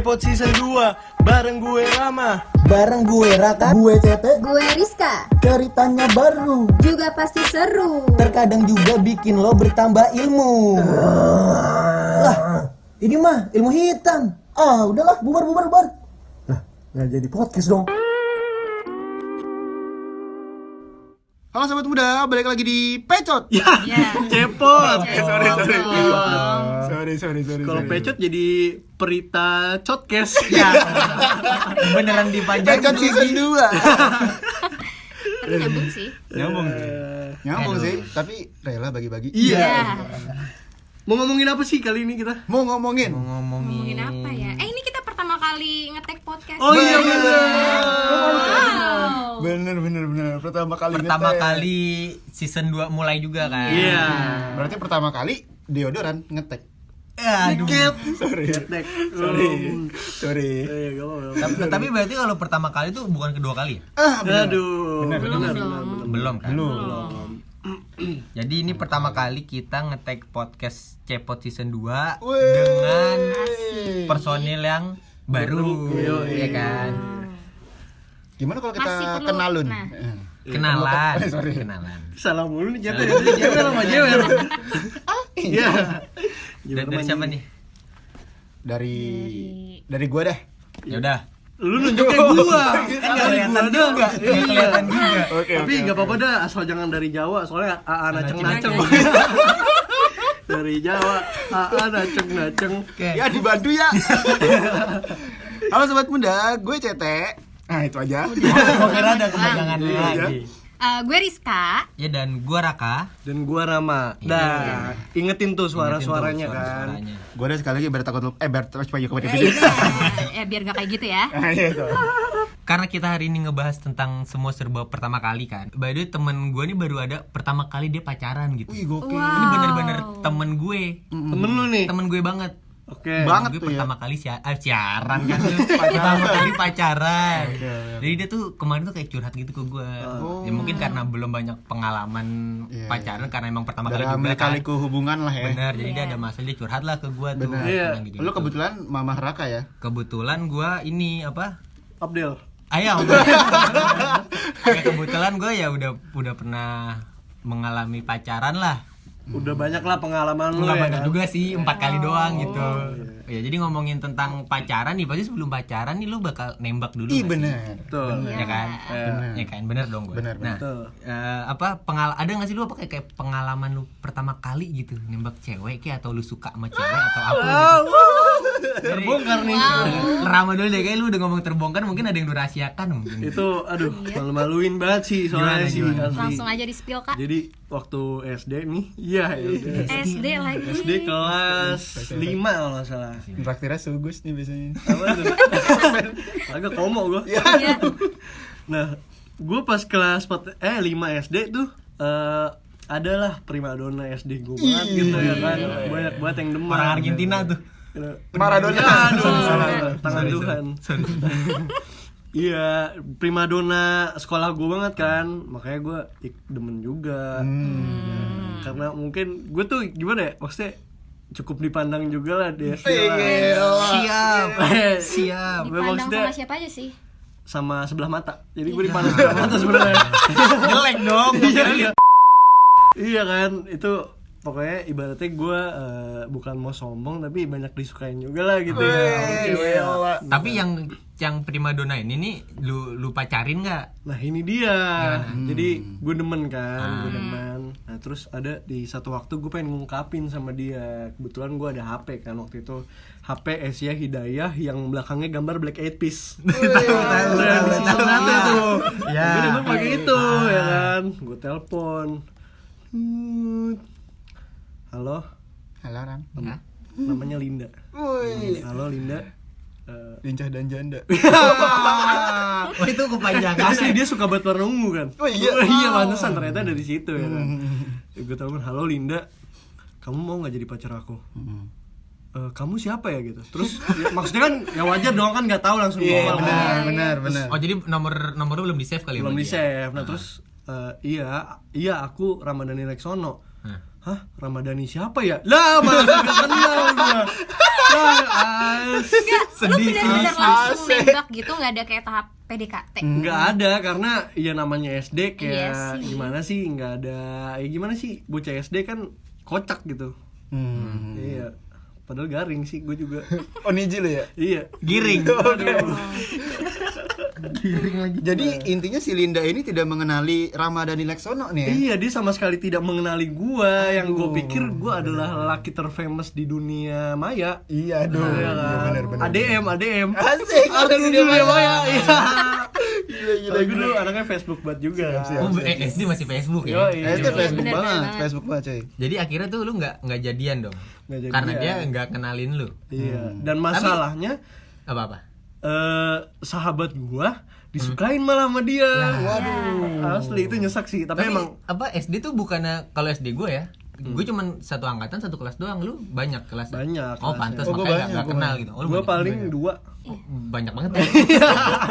Cepot Season 2 bareng gue Rama, bareng gue Raka, gue Cete, gue Rizka. ceritanya baru, Juga pasti seru. terkadang juga bikin lo bertambah ilmu. Lah, ini mah ilmu hitam. Udahlah, bubar. Lah, nggak jadi podcast dong. Halo sobat muda, balik lagi di Pecot. ya. Cepot. Sorry. Kalau Pecot jadi Perita Podcast. Ya, beneran dipanjang. Pecot season 2. Tapi nyambung sih. Nyambung sih, tapi rela bagi-bagi. Iya. Mau ngomongin apa sih kali ini kita? Mau ngomongin. Ngomongin apa ya? Ini kita pertama kali nge-tag podcast. Oh iya bener. Wow. Bener. Pertama Pertama ngetek. kali season 2 mulai juga kan. Iya. Berarti pertama kali deodoran ngetek. Aduh. Sorry. Ngetek. Sorry. Gak apa-apa. Tapi berarti kalau pertama kali itu bukan kedua kali ya? Bener. Aduh. Belum dong. Belum kan? Belum. Jadi ini pertama kali kita nge-tag podcast Cepot season 2 Wih. dengan personil yang baru, ya kan? Gimana kalau kita Masih perlu- kenalun? nah. Kenalan. Sorry. Kenalan. Salah mulu nih jatuh. Jewer sama Jewer. Iya. Dari siapa nih? Dari gua dah. Ya udah. Lu nunjukin gua. Kan dari gua dah. Nggak kelihatan juga. Tapi enggak apa-apa dah, asal jangan dari Jawa, soalnya AA naceng-naceng. Dari Jawa, AA naceng-naceng. Oke. Ya dibantu ya. Halo sobat muda, gue Cete. Nah itu aja. Kok kira ada kepanjangan lagi. Gue Rizka. Ya dan gua Raka. Dan gua Rama. Dah, ingetin tuh suara-suaranya kan. Suara-suaranya. Gue udah sekali lagi biar takut lu biar terus baju ke Biar gak kayak gitu ya. Karena kita hari ini ngebahas tentang semua serba pertama kali kan. By the way temen gue nih baru ada pertama kali dia pacaran gitu. Wih gokil. Ini bener-bener temen gue. Temen lu nih. Temen gue banget. Oke. Banget Gue tuh ya. pertama kali siaran kan. Pertama kali pacaran. Jadi dia tuh kemarin tuh kayak curhat gitu ke gue. Ya mungkin karena belum banyak pengalaman Iya, pacaran karena emang pertama kali Dalam juga kan. kali-kaliku hubungan lah ya. Bener, jadi dia ada masalah dia curhat lah ke gue tuh. Bener. Iya. Tentang gitu-gitu. Lu kebetulan mamah Raka ya. Kebetulan gue ini apa? Abdel. Ayam. Ya, kebetulan gue ya udah pernah mengalami pacaran lah. Udah banyak lah pengalaman lu Nggak ya. banyak kan? juga sih, 4 kali doang gitu. Ya jadi ngomongin tentang pacaran nih, pasti sebelum pacaran nih lu bakal nembak dulu. Ih nggak sih? bener. Tuh. Ya kan? Bener. Ya kan, bener dong gue. Bener, Nah, betul. ada nggak sih lu apa kayak pengalaman lu pertama kali gitu nembak cewek kayak atau lu suka sama cewek atau apa gitu? Terbongkar nih. Rama dulu deh, kayak lu udah ngomong terbongkar, mungkin ada yang lu rahasiakan mungkin. Itu aduh, malu-maluin banget sih soalnya sih. Gimana? asli. Langsung aja di spill kak. Jadi waktu SD nih, iya SD lagi. SD kelas 5 kalau nggak salah. Traktirnya sugus nih biasanya. Apa tuh? Agak komo gue. Iya. Nah, gue pas kelas 5 SD tuh adalah primadona SD gue banget gitu ya kan. Banyak banget yang demam. Orang Argentina tuh. Maradona. Aduh, tangan Sorry, Tuhan. Iya, primadona sekolah gue banget kan, makanya gue demen juga. Karena mungkin gue tuh gimana ya, maksudnya cukup dipandang juga lah di SD lah. Siap. Siap. Gue Dipandang maksudnya sama siapa aja sih? sama sebelah mata. Jadi gue dipandang sebelah mata sebenarnya. Jelek dong. Iya kan, itu pokoknya ibaratnya gue bukan mau sombong tapi banyak disukain juga lah gitu ya. sama cewek ya. Tapi yang primadona ini nih lu pacarin nggak? Nah ini dia. Jadi gue demen kan, gue demen. Nah terus ada di satu waktu gue pengen ngungkapin sama dia. Kebetulan gue ada HP kan waktu itu, HP Asia Hidayah yang belakangnya gambar Black Eyed Peas. Di season 1 tuh. Ya. Gue demen pakai itu ya kan. Gue telepon. Halo, Halo Ram. namanya Linda. Woi. Halo Linda. Lincah dan janda. Oh itu kepanjangan. Asli dia suka banget warna ungu kan. Oh, iya. Iya pantesan ternyata dari situ ya kan. Gue telepon, halo Linda, kamu mau nggak jadi pacar aku? Kamu siapa ya gitu. Terus ya, maksudnya kan ya wajar dong kan nggak tahu langsung ngomong kan. Benar. Oh jadi nomor lu belum di save kali ya? Belum Bang? di save. Nah terus iya aku Ramadhani Reksono. Hah? Ramadhani siapa ya? Lah, malah gak kenal gua. Lu bener-bener langsung nembak gitu, nggak ada kayak tahap PDKT. Nggak ada, karena ya namanya SD Iya kayak sih. gimana sih, nggak ada ya gimana sih, bocah SD kan kocak gitu. Iya, padahal garing sih gue juga. Oh niji lo ya. Iya, Giring. Jadi intinya si Linda ini tidak mengenali Ramadhani Laksono nih ya. iya, dia sama sekali tidak mengenali gua. Yang gue pikir gua adalah lelaki terfamous di dunia maya. Iya dong. Iya kan? ADM. Asik. Ada di dunia maya. Iya. Gila. Gue dulu anaknya Facebook banget juga. Oh, SD masih Facebook ya. Yoi. Itu Facebook Bener banget, banget. Facebook banget coy. Jadi akhirnya tuh lu nggak jadian dong. Nggak jadian. Karena dia nggak kenalin lu. Iya. Dan masalahnya Apa-apa? sahabat gua disukain malah sama dia. Waduh. Asli itu nyesek sih, tapi emang apa SD tuh bukannya kalau SD gue ya, gue cuman satu angkatan satu kelas doang, lu banyak kelas. Banyak Oh kelasnya. pantas Oh, gua makanya banyak, nggak gua kenal banyak. gitu. Oh, lu gua banyak, paling 2. banyak banget ya.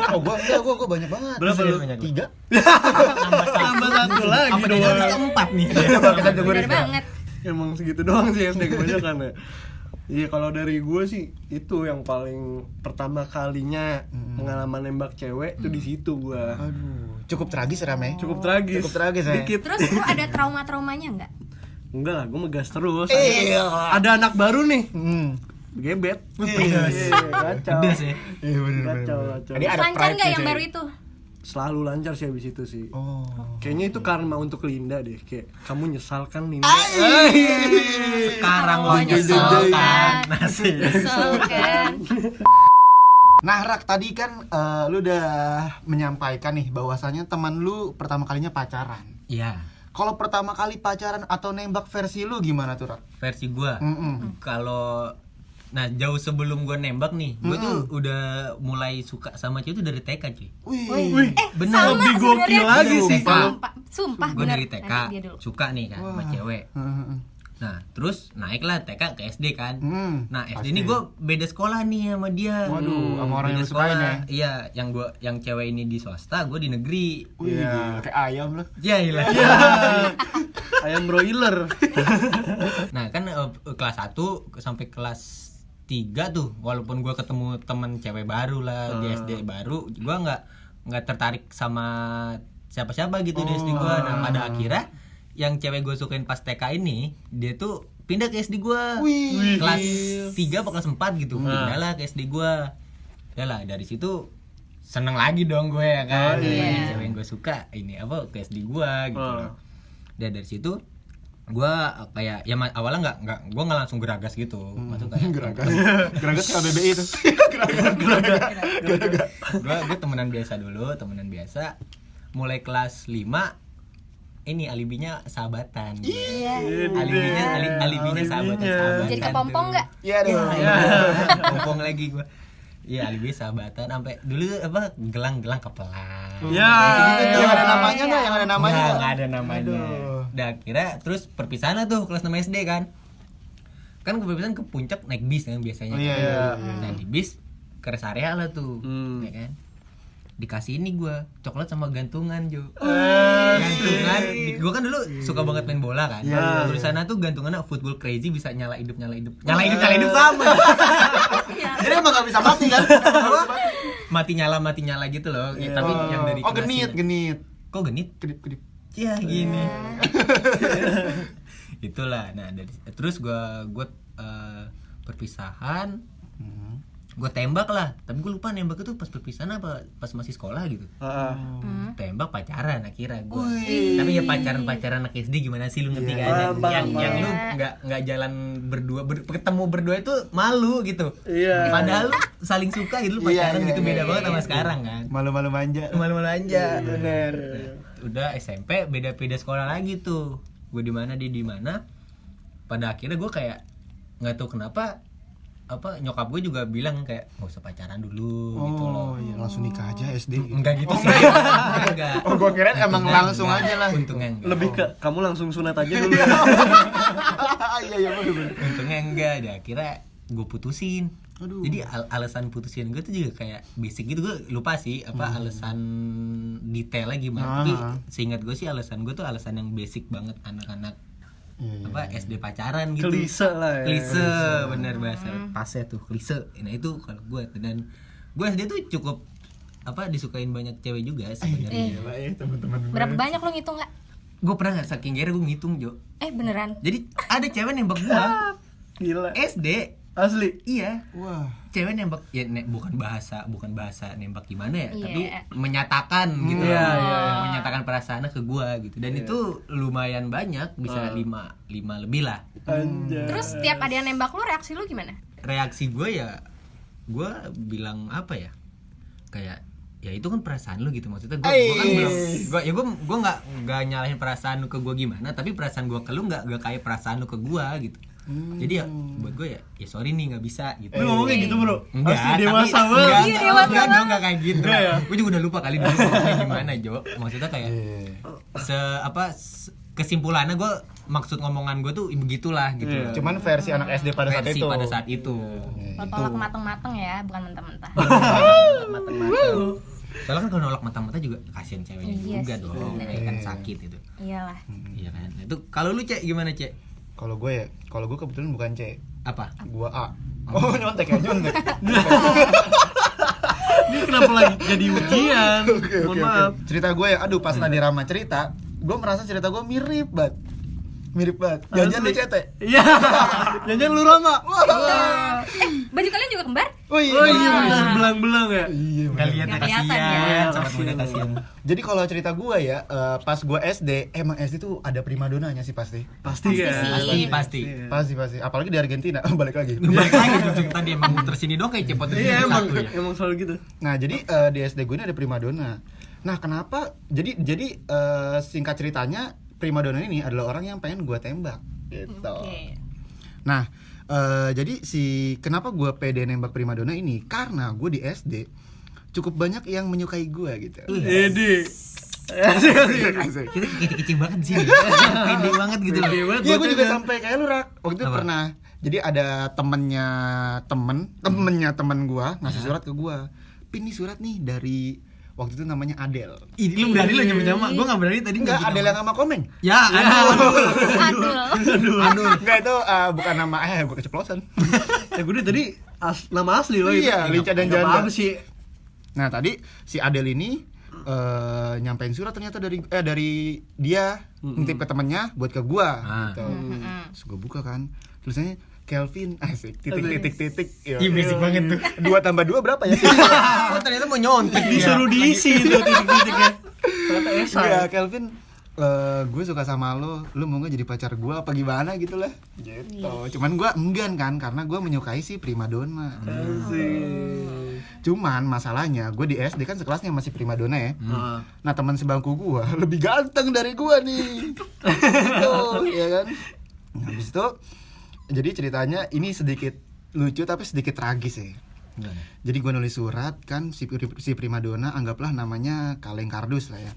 Oh gua banyak banget. Berapa lu? Banyak. 3. Tambah 1 lagi Apa dong. dia harus keempat nih? Kita tunggu Bener banget. Emang segitu doang sih SD kebanyakan ya. Iya, kalau dari gue sih itu yang paling pertama kalinya pengalaman nembak cewek itu di situ gua. Aduh, cukup tragis Ram ya. Cukup tragis. Cukup tragis ya. Dikit. Terus lu ada trauma-traumanya nggak? Enggak lah, gue ngegas terus. Iya. Ada anak baru nih, Hmm. gebet. Iya, Kacau. Pedes ya. Iya benar. Kacau. Jadi ada Lancar pride nggak nih, yang coy. baru itu? Selalu lancar sih abis itu sih. Oh. Kayaknya itu karma untuk Linda deh. Kayak kamu nyesal kan Linda? Sekarang lo Oh, nyesel nyesel kan? kan. Nasib. Kesel kan? Nah Rak, tadi kan lu udah menyampaikan nih bahwasannya teman lu pertama kalinya pacaran. Iya. Kalau pertama kali pacaran atau nembak versi lu gimana tuh Rak? Versi gua. Mm-mm. Kalau jauh sebelum gua nembak nih, gua tuh udah mulai suka sama cewek itu dari TK cuy. Wih. Bener. Sama Lebih gokil sebenarnya. lagi sih. Sumpah Gue bener. dari TK Nanti dia dulu. suka nih kan sama cewek. Nah terus naiklah TK ke SD kan. Nah SD ini gue beda sekolah nih sama dia. Waduh, sama orang Beda yang lu sukain ya? Iya, yang cewek ini di swasta, gue di negeri. Wih, gila, kayak ayam lu. Ya ilah. Ayam broiler. Nah kan kelas 1 sampai kelas 3 tuh, walaupun gue ketemu temen cewek baru lah di SD baru, gue nggak tertarik sama siapa-siapa gitu di SD gue. Nah pada akhirnya yang cewek gue sukain pas TK ini, dia tuh pindah ke SD gue. Wih. Kelas 3 apa kelas 4 gitu, pindah lah ke SD gue. Ya lah dari situ seneng lagi dong gue ya kan. Ini cewek yang gue suka ini apa ke SD gue gitu. Dan dari situ gue kayak ya awalnya gue nggak langsung geragas gitu, masuk kayak Geragas KBBI itu. gue temenan biasa dulu, mulai kelas 5 ini alibinya sahabatan. Iya. alibinya sahabatan. Jadi kepompong nggak? Iya dong. Pompong lagi gue. Iya, alibi sahabatan sampai dulu apa gelang-gelang kepelang. Ya. Yang ada namanya nggak? Yang ada namanya Nggak, nggak? nggak ada namanya. Udah akhirnya terus perpisahan lah tuh kelas 6 SD kan. Kan perpisahan ke puncak naik bis kan biasanya. Oh, iya, kan. iya. Nah di bis ke rest area lah tuh, ya kan. Dikasih ini gue coklat sama gantungan Jo. Gantungan. Gue kan dulu suka banget main bola kan. Di sana tuh gantungannya football crazy, bisa nyala hidup sama. Jadi emang nggak bisa mati kan? mati nyala gitu loh. Ya, tapi yang dari Oh kelas ini- genit. Kok genit? Kedip. Ya gini. Itulah. Nah, terus gua perpisahan. Gue tembak lah, tapi gue lupa nembak itu pas perpisahan apa pas masih sekolah gitu. Tembak pacaran akhirnya gue. Tapi ya pacaran anak SD gimana sih lu ngerti kan? Yang lu nggak jalan berdua, ketemu berdua itu malu gitu. Iya. Padahal lu saling suka gitu, lu pacaran gitu beda banget sama sekarang kan. Malu-malu manja. Malu-malu aja. Bener. Udah SMP beda sekolah lagi tuh. Gue di mana dia di mana. Pada akhirnya gue kayak nggak tahu kenapa nyokap gue juga bilang kayak nggak usah pacaran dulu gitu loh. Oh iya, langsung nikah aja SD. Enggak gitu sih. Enggak. Oh gua kira emang langsung aja lah. Untungnya enggak. Lebih ke kamu langsung sunat aja dulu. Iya bener. Untungnya enggak. Ada akhirnya gue putusin. Aduh. Jadi alasan putusin gue tuh juga kayak basic gitu, gue lupa sih apa alasan detailnya gimana. Tapi seingat gue sih alasan gue tuh alasan yang basic banget, anak-anak apa SD pacaran gitu. Klise lah ya. Klise, bener bahasa pasnya tuh klise. Nah itu kalau gue, dan gue SD tuh cukup apa disukain banyak cewek juga sebenarnya. Teman-teman. Berapa banyak lo ngitung nggak? Gue pernah nggak saking gere gue ngitung Jo. Beneran? Jadi ada cewek nembak gue Gila. SD. Asli. Iya. Wah. Cewek nembak ya bukan bahasa nembak gimana ya, Iya. tapi menyatakan gitu. Iya, Menyatakan perasaannya ke gua gitu. Dan itu lumayan banyak, bisa 5 lebih lah. Anjay. Terus setiap ada yang nembak lo, reaksi lo gimana? Reaksi gua ya gua bilang apa ya? Kayak ya itu kan perasaan lu gitu, maksudnya gua kan belum gua nggak nyalahin perasaan lu ke gua gimana, tapi perasaan gua ke lu nggak kayak perasaan lu ke gua gitu. Jadi ya buat gue ya sorry nih nggak bisa gitu. Lu ngomongnya gitu bro? Enggak, Asli dewasa tapi- banget. Iya, dewasa enggak dong, enggak kayak gitu. Enggak ya? Gue juga udah lupa kali dulu ngomongnya gimana, Jo. Maksudnya kayak kesimpulannya gue maksud ngomongan gue tuh begitulah gitu. Iya. Cuman versi anak SD pada saat Versi itu. pada saat itu. Lo tolak mateng-mateng ya, bukan mentah-mentah. Matang-matang. Soalnya kan kalau nolak mata-mata juga kasihan ceweknya Iya juga sih, dong, bener. kayak kan sakit itu. Iyalah. Iya kan. Itu kalau lu Cek gimana Cek? Kalau gue kebetulan bukan C, Apa? gua A. Oh, nyontek ya, nyontek. Ini kenapa lagi jadi ujian? Mohon maaf. Cerita gue ya, aduh pas tadi Rama cerita, gue merasa cerita gue mirip banget. Jangan lu Asli. cete. Iya. Jangan lu Rama. Baju kalian juga kembar? Oh iya. Oh iya benar, belang-belang ya. Iya. Kalian Nggak kelihatan kasihan, ya. sobat muda kasihan. Jadi kalau cerita gue ya, pas gue SD, emang SD tuh ada primadonanya sih pasti. Pasti kan. sih. Pasti. Pasti. Apalagi di Argentina, balik lagi. Balik lagi dong, tadi emang muter sini dong kayak cepot Iya emang satu ya. emang selalu gitu. Nah, jadi di SD gue ini ada primadona. Nah, kenapa? Jadi singkat ceritanya, primadona ini adalah orang yang pengen gue tembak gitu. Oke. Nah, jadi kenapa gue pede nembak primadona ini? Karena gue di SD cukup banyak yang menyukai gue gitu. Edi. Asik. Kita kecil banget di sini. Pede banget gitu loh. Pede banget. Iya, gue juga bocahnya. sampai kayak lu Rak. Waktu itu Apa? pernah. Jadi ada temennya temen gue ngasih surat ke gue. Pin nih surat nih dari waktu itu namanya Adel. Ih, lu berani lo nyama-nyama. Gua enggak berani tadi Enggak, nyebutin Adel nama. yang sama Komeng. Ya, aduh. Aduh. Enggak itu bukan nama gue keceplosan. Ya gue tadi nama asli lo itu. Iya, Lica dan Nggak Janda. apa-apa sih. Nah, tadi si Adel ini nyampein surat ternyata dari dia nitip ke temennya buat ke gua gitu. Terus gua buka kan, tulisannya Kelvin, asik, titik. Ih, basic banget tuh. 2 tambah 2 berapa ya? Oh, ternyata mau nyontek dia. Disuruh diisi itu titik-titiknya. Ternyata esai. Iya, Kelvin, gue suka sama lu mau gak jadi pacar gue apa gimana gitu lah gitu. Cuman gue enggan kan, karena gue menyukai si primadona. Asik. Cuman masalahnya gue di SD kan sekelasnya masih primadona ya. Ah. Nah, teman sebangku gue lebih ganteng dari gue nih gitu, ya kan. Nah, habis itu jadi ceritanya ini sedikit lucu tapi sedikit tragis ya. Jadi gue nulis surat kan, si primadona anggaplah namanya Kaleng Kardus lah ya.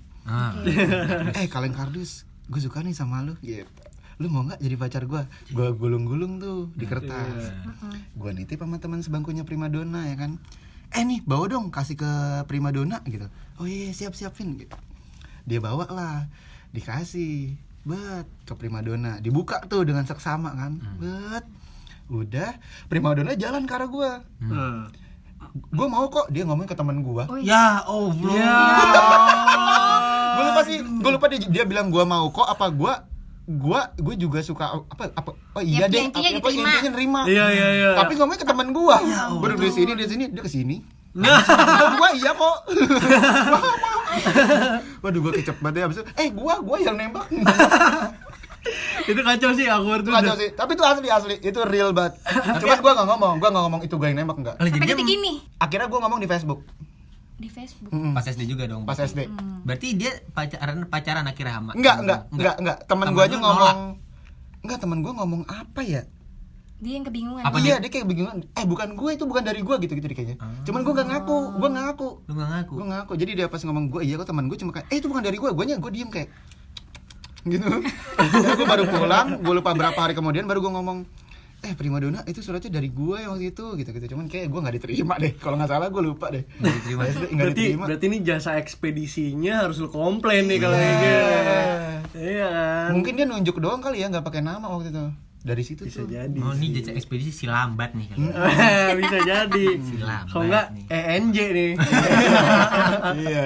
Kaleng Kardus, gue suka nih sama lu gitu. Lu mau nggak jadi pacar gue? Gue gulung-gulung tuh di kertas. Gue nitip sama teman sebangkunya primadona ya kan. Nih bawa dong, kasih ke primadona gitu. Oh iya, siapin gitu. Dia bawa lah, dikasih ke primadona. Dibuka tuh dengan seksama kan. Udah, primadona jalan ke arah gue. Gue mau kok, dia ngomong ke teman gue. Ya Allah. Ya. Gue lupa dia bilang gue mau kok apa gue juga suka apa oh iya Ya, deh intinya apa diterima. intinya nerima. Iya. Tapi ngomongnya ke teman gue. Baru di sini dia ke sini. Nah, Gue iya kok. Waduh, gue kecap banget ya abis itu. Gue yang nembak. itu kacau sih awkward tuh. Kacau sih. Tapi itu asli, itu real banget. Cuman gue nggak ngomong itu gue yang nembak enggak. Sampai detik ini Akhirnya gue ngomong di Facebook. di Facebook. Pas SD juga dong. Pas SD. Berarti dia pacaran akhirnya sama. Enggak. Temen gue aja lu ngomong. nolak? Enggak, temen gue ngomong apa ya? Dia yang kebingungan. Apa Iya, dia kayak bingung. Bukan gue, itu bukan dari gue gitu dia kayaknya. Cuman gue nggak ngaku. Lu nggak ngaku. Gue ngaku. Jadi dia pas ngomong gue, iya kok teman gue cuma kayak, itu bukan dari gue. Gue diem kayak gitu. Gue baru pulang, gue lupa berapa hari kemudian baru gue ngomong, primadona itu suratnya dari gue yang waktu itu gitu. Cuman kayak gue nggak diterima deh, kalau nggak salah gue lupa deh. Berarti ini jasa ekspedisinya harus lu komplain nih kalau kayak gitu. Iya kan. Mungkin dia nunjuk doang kali ya, nggak pakai nama waktu itu. Dari situ Bisa tuh. jadi. Oh, ini jasa ekspedisi si lambat nih kali. Bisa jadi. Lambat Kalau enggak nih. ENJ nih.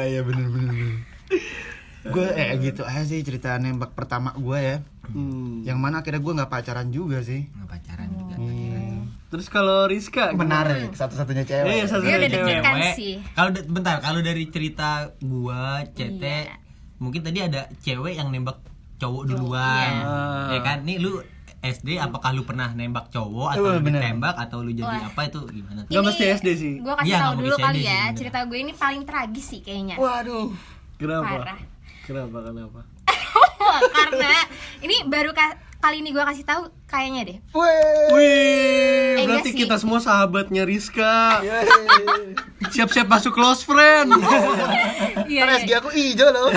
Iya bener. Gue gitu aja sih cerita nembak pertama gue ya. Yang mana akhirnya gue nggak pacaran juga sih. Nggak pacaran juga. Terus kalau Rizka Menarik, satu-satunya cewek. Iya, satu Dia udah cewek. deg-degan sih. Kalau dari cerita gua, Cete, Iya. mungkin tadi ada cewek yang nembak cowok duluan. Iya. Ya kan? Nih lu SD apakah lu pernah nembak cowok atau lu bener. ditembak atau lu jadi Wah. apa itu gimana tuh? Nggak mesti SD sih. Gue kasih Iya, tahu nggak dulu mesti kali SD ya. sih, bener. Cerita gue ini paling tragis sih kayaknya. Waduh. Kenapa? Parah. Kenapa? Karena ini baru kali ini gue kasih tahu kayaknya deh. Wih, Enggak berarti sih. kita semua sahabatnya Rizka. Siap-siap masuk close friend. Iya. Kan SG aku hijau loh.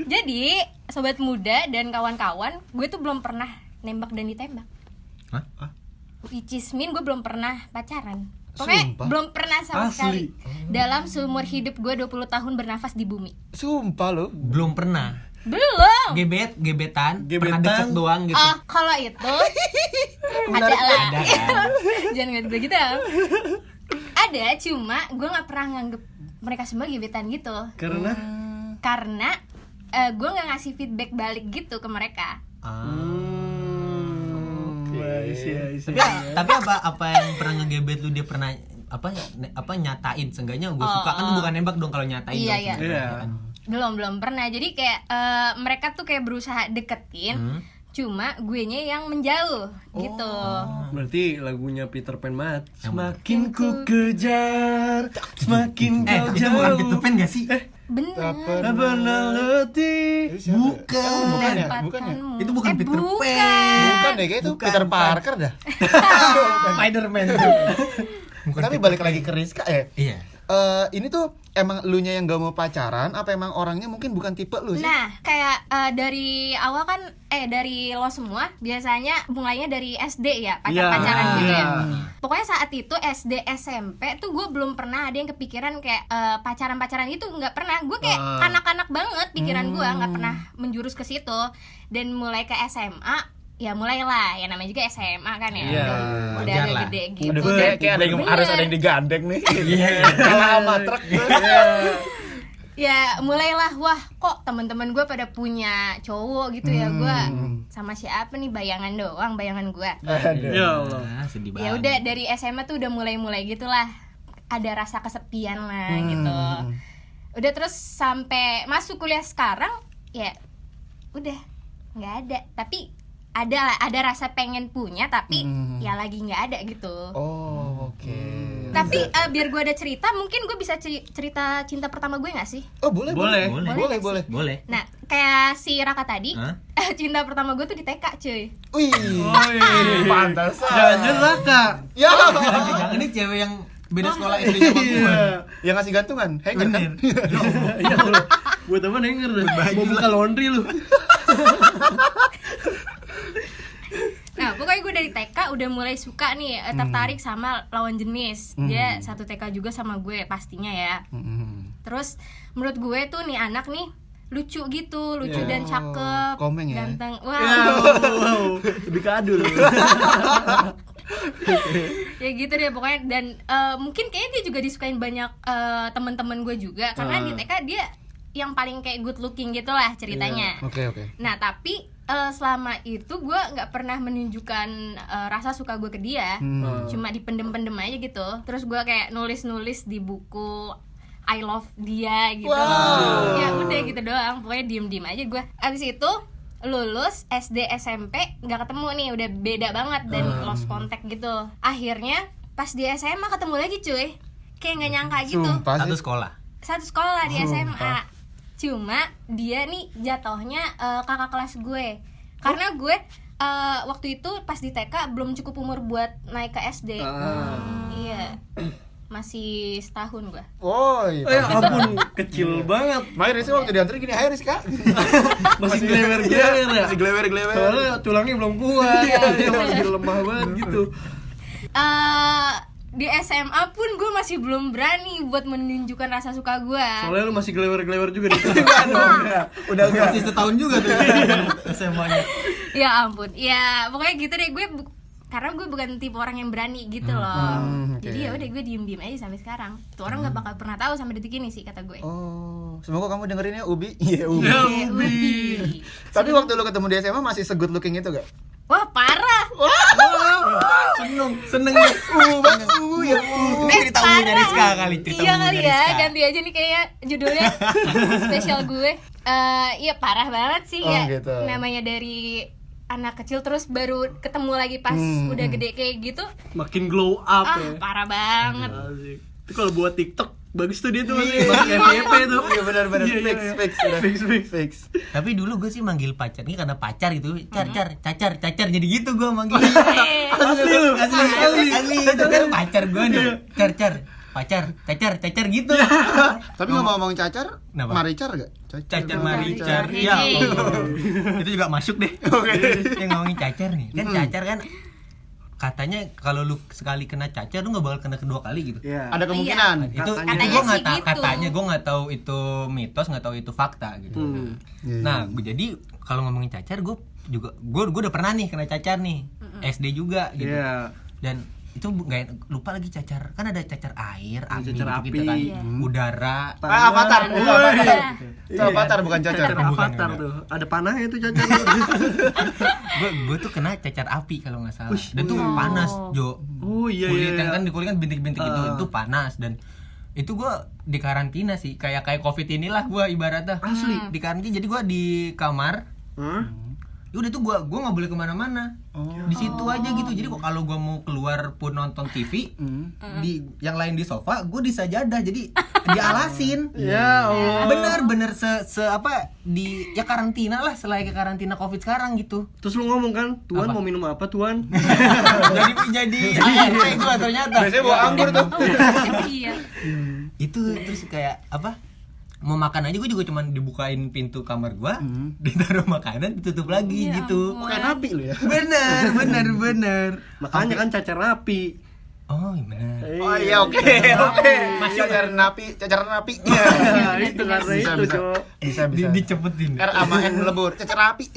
Jadi sobat muda dan kawan-kawan, gue tuh belum pernah nembak dan ditembak. Hah? Which is mean gue belum pernah pacaran. Pokoknya Sumpah? belum pernah sama Asli. sekali. Dalam seumur hidup gue 20 tahun bernafas di bumi. Sumpah loh. Belum pernah. Belum. Gebetan, pernah Gebetan. deket doang gitu. Oh, kalau itu ada lah. Ada kan? Jangan nggak gitu. Ada, cuma gue nggak pernah nganggep mereka semua gebetan gitu. Karena gue nggak ngasih feedback balik gitu ke mereka. Tapi apa yang pernah ngegebet lu, dia pernah apa nyatain, seenggaknya gue suka kan bukan nembak dong kalau nyatain Iya, dong iya. sebenarnya, kan. Belum pernah. Jadi kayak mereka tuh kayak berusaha deketin, cuma guenya yang menjauh gitu. Berarti lagunya Peter Pan banget. Semakin ku kejar, semakin kau Itu jauh. bukan Peter Pan gak sih? Bener. Tak pernah letih. Bukan ya? Dapatkanmu. Itu bukan Peter bukan. Bukan deh, kayak itu Peter Parker dah. Spider-Man. Tapi balik lagi ke Rizka ya. Iya. Ini tuh emang elunya yang gak mau pacaran, apa emang orangnya mungkin bukan tipe lu sih? Nah, kayak dari awal kan dari lo semua biasanya mulainya dari SD ya, pacaran gitu ya. Pokoknya saat itu SD SMP tuh gue belum pernah ada yang kepikiran kayak pacaran gitu, nggak pernah. Gue kayak kanak-kanak banget pikiran gue, nggak pernah menjurus ke situ. Dan mulai ke SMA ya mulailah, ya namanya juga SMA kan ya. Iya. Udah Wajar agak lah. gede gitu. Kayak ada yang Bener. harus ada yang digandeng nih. Iya. Kalah sama truk. Ya mulailah, wah kok teman-teman gue pada punya cowok gitu ya, gue sama siapa nih, bayangan doang, bayangan gue. Ya Allah. Sedih Ya banget. udah dari SMA tuh udah mulai gitulah, ada rasa kesepian lah gitu. Udah terus sampai masuk kuliah sekarang ya udah nggak ada, tapi ada rasa pengen punya, tapi ya lagi nggak ada gitu. Oh, oke. Tapi biar gue ada cerita, mungkin gue bisa cerita cinta pertama gue nggak sih? Oh, boleh. Boleh. Nah, kayak si Raka tadi, Hah? cinta pertama gue tuh di TK, cuy. Wih. Pantas. Jangan Raka. Ya. Jangan ini cewek yang beda sekolah SD sama gue. Yang ngasih gantungan, hanger kan? Ya Allah. Gue temen hanger dah. Mau buka laundry lu. Nah, pokoknya gue dari TK udah mulai suka nih, tertarik sama lawan jenis. Dia satu TK juga sama gue pastinya ya. Terus menurut gue tuh nih anak nih lucu gitu, lucu dan cakep, Komeng ya? ganteng. Ya, Wah, wow. Lebih kado lu. ya gitu deh pokoknya. Dan mungkin kayaknya dia juga disukain banyak teman-teman gue juga, karena di TK dia yang paling kayak good looking gitu lah ceritanya. Oke. Nah tapi selama itu gue nggak pernah menunjukkan rasa suka gue ke dia, cuma dipendem-pendem aja gitu. Terus gue kayak nulis di buku I love dia gitu. Ya udah gitu doang, pokoknya diem-diem aja gue. Abis itu lulus SD SMP nggak ketemu nih, udah beda banget dan lost contact gitu. Akhirnya pas di SMA ketemu lagi cuy, kayak nggak nyangka gitu. Sumpah sih. Satu sekolah di SMA. Cuma dia nih jatuhnya kakak kelas gue. Karena gue waktu itu pas di TK belum cukup umur buat naik ke SD. Iya. masih setahun gua. Oh, iya. Ampun, kecil banget. Makanya Rizka waktu diantar gini, "Hai Rizka." Masih glewer-glewer ya. Masih glewer-glewer. Soalnya tulangnya belum kuat. Dia masih lemah banget gitu. Di SMA pun gue masih belum berani buat menunjukkan rasa suka gue. Soalnya lu masih glewer-glewer juga di situ. Udah enggak. Masih setahun juga tuh SMA-nya. Ya ampun, ya pokoknya gitu deh gue. Karena gue bukan tipe orang yang berani gitu loh. oke. Jadi ya udah gue diem aja sampai sekarang. Tuh orang nggak bakal pernah tahu sampai detik ini sih kata gue. Oh, semoga kamu dengerin ya Ubi. Iya, Ubi. Ya, Ubi. Tapi waktu lu ketemu di SMA masih se-good looking itu gak? Wah parah. Seneng nih. Ya. Ini cerita umumnya Rizka kali, cerita Iya umumnya kali ya, Rizka. ganti aja nih kayaknya judulnya spesial gue. Iya parah banget sih Oh, ya. gitu. Namanya dari anak kecil terus baru ketemu lagi pas udah gede kayak gitu. Makin glow up ya. Parah banget. Asik. Itu kalau buat TikTok bagus tuh dia tuh masih FYP tuh. Iya benar-benar Iya, fix, iya. fix, udah. Fix. Tapi dulu gue sih manggil pacar ini karena pacar gitu, cacar jadi gitu gue manggil. Asli lu. Asli itu kan pacar gue nih, cacar gitu. Tapi ngomong cacar, Kenapa? maricar gak? Cacar maricar, Hey. ya itu juga masuk deh. Yang ngomongin cacar nih, kan cacar kan katanya kalau lu sekali kena cacar lu nggak bakal kena kedua kali gitu. Iya. Ada kemungkinan. Itu Katanya gue nggak sih gitu. katanya gue nggak tahu itu mitos, nggak tahu itu fakta gitu. Iya, Nah jadi kalau ngomongin cacar gue udah pernah nih kena cacar nih, SD juga gitu. Iya. Dan itu nggak lupa lagi cacar, kan ada cacar air, api, cacar gitu kan, Iya. udara. Avatar, itu Woi. avatar. Itu Iya. avatar bukan cacar. Avatar tuh. Ada panahnya tuh cacar. Gue tuh kena cacar api kalau nggak salah. Dan tuh panas Jo. Oh iya Kulit iya. yang kan di kulit kan bintik-bintik itu panas, dan itu gue di karantina sih, kayak covid inilah gue ibaratnya. Asli. Di karantina, jadi gue di kamar. Hah? Ya udah tuh gue nggak boleh kemana-mana, di situ aja gitu. Jadi kok kalau gue mau keluar pun nonton TV, di yang lain di sofa, gue di sajadah, jadi dialasin. Ya Allah. Bener se apa di ya karantina lah, selain karantina covid sekarang gitu. Terus lu ngomong kan, Tuan Apa? mau minum apa Tuan? jadi apa itu ternyata. Biasanya bawa anggur tuh. Iya. Itu terus kayak apa? Mau makan aja gue juga cuman dibukain pintu kamar gua, ditaruh makanan, ditutup lagi Ya gitu. ampun. Kayak napi lu ya. Bener. Makanya kan cacar api. Oh iya bener. Oh iya oke. Cacar napi. Ya, itu karena itu, Cok. Bisa. Dicepetin. R sama N melebur, cacar api.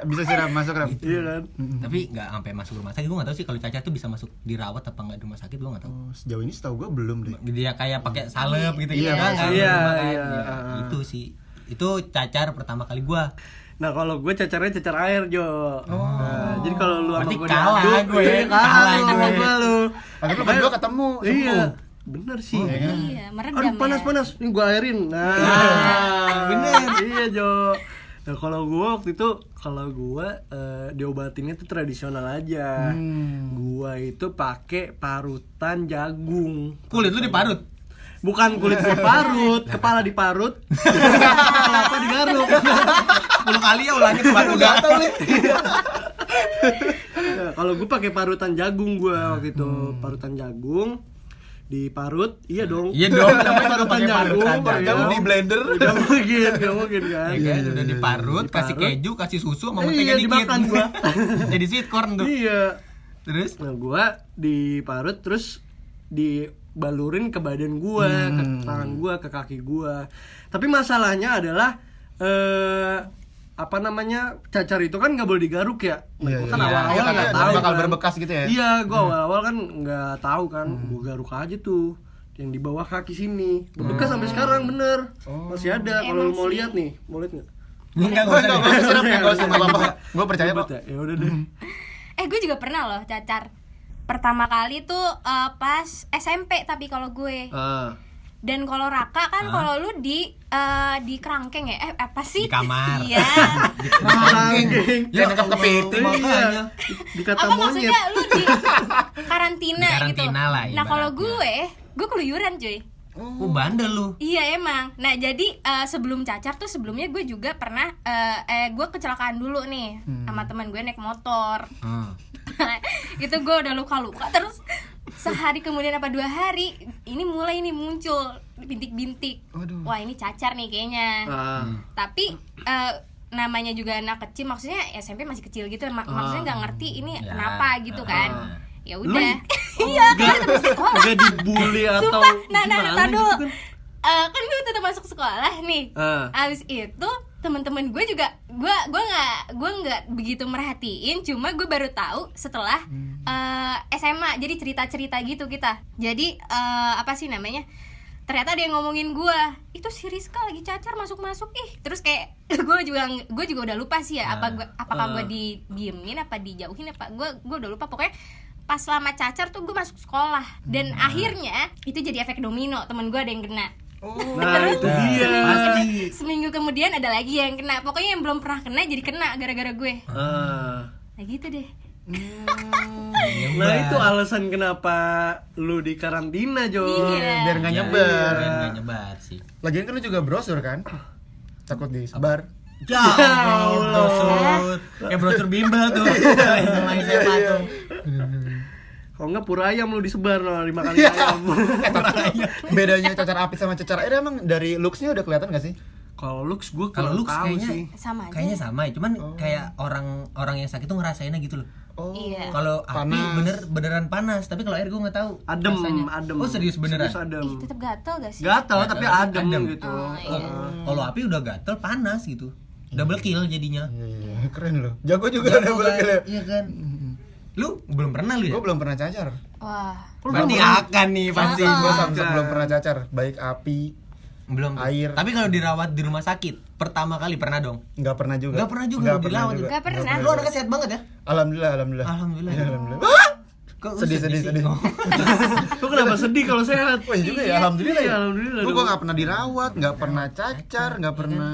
bisa sih Ram, masuk Ram. Iya kan? Tapi nggak sampai masuk rumah sakit. Gue nggak tahu sih kalau cacar tuh bisa masuk dirawat apa nggak di rumah sakit, gue nggak tahu. Oh, sejauh ini setahu gua belum deh. Dia kayak pakai salep gitu Iya, kan. iya, Rumah kan. iya. Ya, itu sih. Itu cacar pertama kali gua. Nah kalau gue cacarnya cacar air Jo. Nah, jadi kalau lu sama Berarti gue kalah diaduk, gue, iya, kalah kalah lu sama gue. gue lu. Tapi lu berdua ketemu, Iya, sembuh. bener sih. Iya, meredam Aduh panas. Ini gue airin. Nah, bener. Iya Jo. Nah kalau gue waktu itu, diobatinnya tuh tradisional aja. Gue itu pakai parutan jagung. Kulit lu diparut. Bukan kulit diparut, kepala diparut, kepala apa digaruk. 10 kali ya ulangin baru gatal nih. Nah, kalau gue pakai parutan jagung gue waktu itu, parutan jagung diparut, iya dong. Iya dong, namanya baru pakai jagung, parutan Jagung di blender. Gak mungkin kan. Ya kan udah diparut, kasih keju, kasih susu sama Iya, mentega dikit. dimakan gua. Jadi sweet corn tuh. Iya. Terus Nah gue diparut terus dibalurin ke badan gue, ke tangan gue, ke kaki gue. Tapi masalahnya adalah apa namanya, cacar itu kan nggak boleh digaruk ya. Nah, Iya, gue kan iya. awal-awal Iya, nggak karena tahu bakal kan. berbekas gitu ya. Iya, gue awal-awal kan nggak tahu kan. Gue garuk aja tuh yang di bawah kaki sini. Berbekas sampai sekarang bener. Masih ada. Kalau lu mau lihat nih, mau lihat nggak? enggak Enggak usah siram, enggak usah apa-apa. Gua percaya Ribet kok. ya? Ya udah deh. Gue juga pernah loh cacar. Pertama kali tuh pas SMP tapi kalau gue. Dan kalau Raka kan kalau lu di kerangkeng ya? Apa sih? Di kamar. Iya. Kerangkeng. Jangan nangkap kepiting. Makanya. Dikata Apa monyet. maksudnya lu di karantina, Di karantina gitu. lah, Nah, kalau ibaratnya. gue keluyuran cuy. Oh, bandel lu. Iya emang. Nah jadi sebelum cacar tuh sebelumnya gue juga pernah gue kecelakaan dulu nih sama teman gue naik motor. Hmm. Itu gue udah luka-luka terus sehari kemudian apa 2 hari ini mulai nih muncul bintik-bintik. Waduh. Wah ini cacar nih kayaknya. Tapi namanya juga anak kecil, maksudnya SMP masih kecil gitu, maksudnya nggak ngerti ini Ya. kenapa gitu kan. Ya Lu udah. Iya kan tetap sekolah. Gak dibully atau Sumpah, nah, gimana tar dulu. gitu kan? Kan gue tetap masuk sekolah nih. Abis itu teman-teman gue juga gue nggak begitu merhatiin, cuma gue baru tahu setelah SMA. Jadi cerita-cerita gitu kita. Jadi apa sih namanya? Ternyata ada yang ngomongin gue, itu si Rizka lagi cacar masuk-masuk terus kayak gue juga udah lupa sih ya apakah gue didiemin apa dijauhin apa gue udah lupa. Pokoknya pas lama cacar tuh gue masuk sekolah dan akhirnya itu jadi efek domino, temen gue ada yang kena. Nah itu dia. Seminggu kemudian ada lagi yang kena, pokoknya yang belum pernah kena jadi kena gara-gara gue. Nah gitu deh. Nah itu alasan kenapa lu di karantina, Jo. Iya. Biar nggak Ya, nyebar. biar nggak nyebar sih. Lagian kan lu juga brosur kan? Takut disebar. Ya Allah, kayak brosur bimbel tuh. Sama SMA tuh. Kalau enggak pura ayam lu disebar 5 kali ayam. Bedanya cacar api sama cacar air emang dari looks-nya udah kelihatan gak sih? Kalau looks gue Kalau looks kayaknya Sama aja. kayaknya sama ya, cuman kayak orang yang sakit tuh ngerasainnya gitu loh. Oh. Iya. Kalau api Panas. beneran panas, tapi kalau air gue nggak tahu. adem, rasanya. adem. Oh serius beneran? Serius adem. Ih, tetep gatel gak sih? Gatel tapi adem, gitu. Oh, iya. Kalau api udah gatel panas gitu. Double kill jadinya. Iya, keren loh. Jago juga ada Kan? Iya kan? Lu belum pernah lu ya? Gue belum pernah cacar. Wah. Berarti akan nih pasti. Gue Akan. belum pernah cacar, baik api, Belum. Air. Tapi kalau dirawat di rumah sakit, pertama kali pernah dong. nggak pernah juga. Nggak pernah juga lu dirawat juga. Nggak pernah. Lu anaknya sehat banget ya? Alhamdulillah, alhamdulillah. Alhamdulillah. Iya, alhamdulillah. Kok lu Sedih, sedih, sih? sedih. Oh. Lu kenapa sedih kalau sehat? Wah juga ya, alhamdulillah ya. Iya, alhamdulillah Lu dong. kok nggak pernah dirawat, nggak pernah cacar, nggak pernah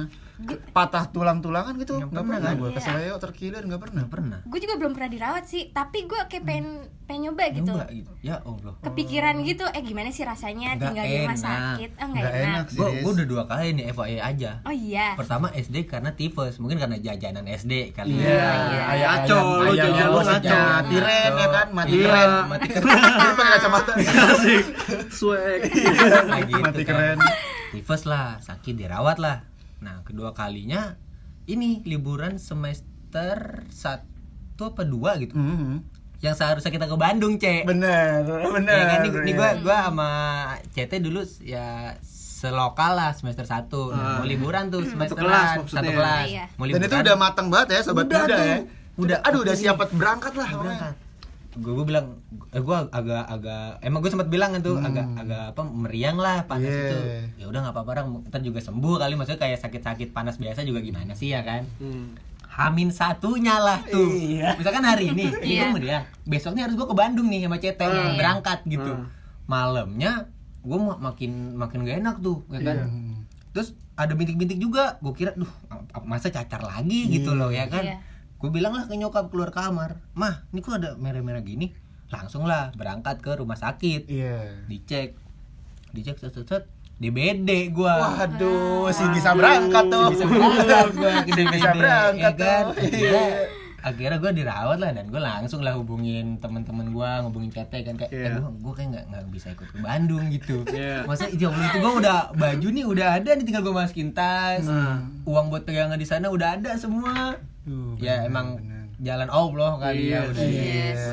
patah tulang-tulangan gitu, nggak pernah kan? Gue keseleo, terkilir, nggak pernah. Pernah. Gue juga belum pernah dirawat sih, tapi gue kayak pengen nyoba gitu. Nyoba gitu. Ya Allah. Kepikiran gitu, gimana sih rasanya Nggak tinggal di rumah enak. sakit? Oh, nggak Nggak enak. enak sih. Gue udah 2 kali nih FYI aja. Oh iya. Pertama SD karena tifus, mungkin karena jajanan SD kali. Iya, Iya. ngaco, lu jajan lu ngaco. Mati ren ya kan, mati Iya. keren. Mati Lu pakai kacamata. Asik. Swag. Kayak gitu Mati kan. keren. Tifus lah, sakit dirawat lah. Nah, kedua kalinya ini liburan semester 1 apa 2 gitu. Yang seharusnya kita ke Bandung, Cek. Bener, bener. Ya kan nih gua sama CT dulu ya selokal lah semester 1. Nah, mau liburan tuh semester kelas maksudnya. satu kelas. Iya. Mau Dan liburan. itu udah matang banget ya sobat Udah muda tuh. ya. Udah. Aduh udah siap berangkat lah. berangkat. Gue bilang gue agak emang gue sempat bilang kan tuh agak apa meriang lah panas Yeah. itu. Ya udah nggak apa-apa, ntar juga sembuh kali, maksudnya kayak sakit-sakit panas biasa juga gimana sih ya kan. Hamin satunya lah tuh. Misalkan hari ini Iya. gue meriang, besoknya harus gue ke Bandung nih sama CT berangkat gitu. Malamnya gue makin gak enak tuh ya kan. Terus ada bintik-bintik juga, gue kira duh masa cacar lagi gitu loh ya kan. Iya. Gue bilang lah ke nyokap keluar kamar, mah ini kok ada merah-merah gini. Langsung lah berangkat ke rumah sakit. Iya. Dicek set DBD gua. Waduh, si bisa berangkat tuh. Bisa berangkat gua ke DBD. Bisa berangkat ya kan? tuh. Iya. Akhirnya gue dirawat lah, dan gue langsung lah hubungin teman-teman gue, ngubungin PT kan kayak gue kayak nggak bisa ikut ke Bandung gitu. Masa itu gue udah baju nih udah ada nih, tinggal gue masukin tas, uang buat pegangan di sana udah ada semua. Ya emang jalan Allah kali ya udah.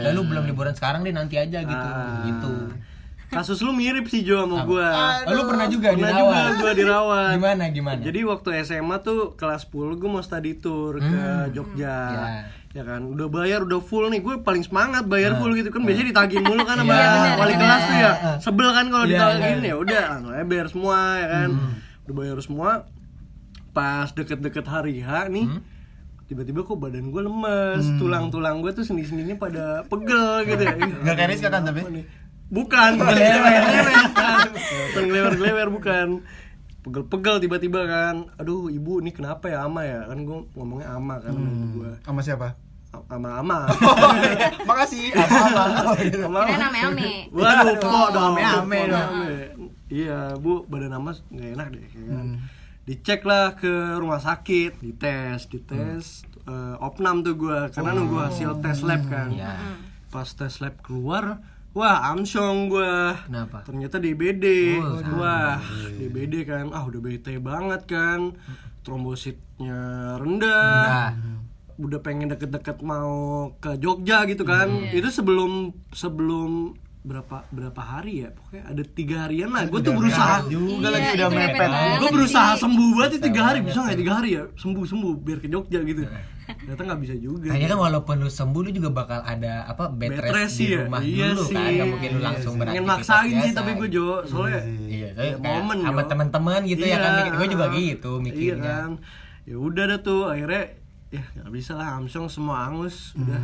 Lalu belum liburan sekarang deh, nanti aja gitu. Kasus lu mirip sih Jo sama gua. Lu pernah juga Pernah dirawat? juga gua dirawat. Gimana? Jadi waktu SMA tuh kelas 10 gua mau study tour ke Jogja. Ya kan, udah bayar, udah full nih, gue paling semangat bayar full gitu kan, biasanya ditagih mulu kan sama wali kelas tuh ya, sebel kan kalau ditagih. Ya udah, langsung aja bayar semua ya kan, udah bayar semua. Pas deket-deket hari H nih, tiba-tiba kok badan gue lemes, tulang-tulang gue tuh sendi-sendinya pada pegel gitu ya. Nggak kayak Rizka kan tapi? Bukan, gelewer bukan. Pegel-pegel tiba-tiba kan. Aduh, ibu ini kenapa ya, Ama ya? Kan gue ngomongnya Ama kan sama ibu gue. Sama siapa? Ama. Makasih. Apa-apa. Kita namanya Ame. Waduh, kok dong, Ame dong. Iya, Bu, badan Ama nggak enak deh kan. Dicek lah ke rumah sakit, dites, opnam tuh gue, karena nunggu hasil tes lab kan. Pas tes lab keluar, Wah, amsyong gua. Kenapa? Ternyata DBD. Wah, DBD kan. Udah bete banget kan. Trombositnya rendah. Udah pengen deket-deket mau ke Jogja gitu kan. Itu sebelum berapa hari ya, pokoknya ada 3 harian lah. Gue tuh berusaha juga lagi Iya, udah itu mepet. banget gue berusaha sih. sembuh banget itu 3 hari, bisa nggak 3 hari ya sembuh biar ke Jogja gitu. Ternyata nggak bisa juga. Kayaknya kan walaupun lu sembuh lu juga bakal ada apa bed Bed rest rest di sih ya? rumah Iya dulu sih. kan, nggak mungkin lu langsung pengen beraktivitas maksain sih biasa. tapi gue Jo, soalnya Iya, ya, kayak momen sama Jo. teman-teman gitu ya kan, gue juga gitu Iya mikirnya. kan. Ya udah dah tuh akhirnya ya nggak bisa lah, amsyong semua angus udah.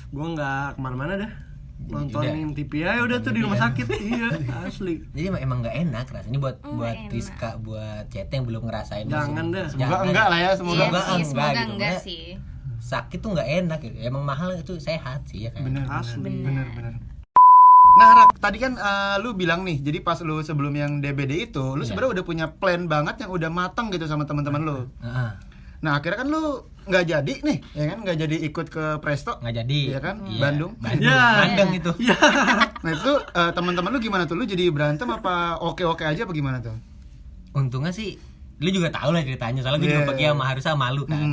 Gue nggak kemana-mana dah. Nontonin TV ya udah tuh di rumah sakit. Iya, asli. Jadi emang nggak enak rasanya buat enak. Rizka, buat Cete yang belum ngerasain. Jangan dah. Semoga enggak lah ya, semoga Iya enggak, sih, enggak semoga gitu. enggak Maksudnya sih. Sakit tuh nggak enak gitu. Emang mahal itu sehat sih ya kan. bener. Bener. Nah Rak, tadi kan lu bilang nih, jadi pas lu sebelum yang DBD itu, lu sebenarnya udah punya plan banget yang udah matang gitu sama teman-teman lu. Heeh. Nah akhirnya kan lu nggak jadi nih, ya kan, nggak jadi ikut ke Presto, Nggak jadi. Iya kan? Iya. Bandung. Ya. Bandung itu. Nah itu teman-teman lu gimana tuh? Lu jadi berantem apa oke-oke aja apa gimana tuh? Untungnya sih lu juga tahu lah ceritanya, soalnya gue Iya. juga pergi sama Harusa malu kan.